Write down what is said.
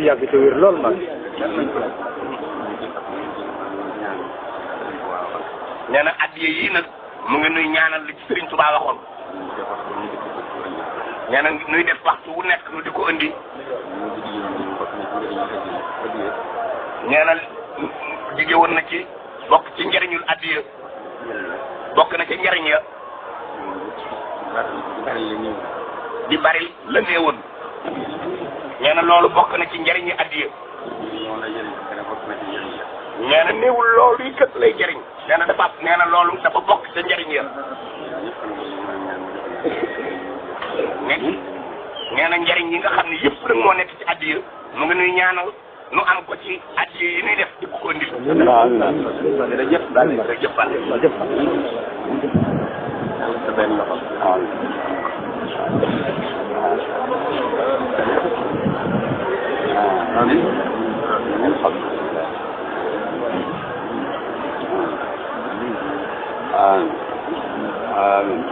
yàgg te wér lool man. nee na addiya yii nag mu ngi nuy ñaanal li ci Sëriñ Tuubaa waxoon. nee na nuy def waxtu wu nekk nu di ko indi. nee na jige woon na ci bokk ci njëriñul addiya bokk na ci njëriñ ya di bari la néewoon. nee na loolu bokk na ci njëriñu addiya. nee na néewul loolu yi kët lay jëriñ. nee na loolu dafa bokk ca njëriñ ya. nee na njëriñ yi nga xam ne yëpp nag moo nekk ci addiya mu ngi nuy ñaanal nu am ko ci addiya yi nuy def di ko ndil. jërëjëf daal jërëjëf Fall. Amin. Amin. Amin.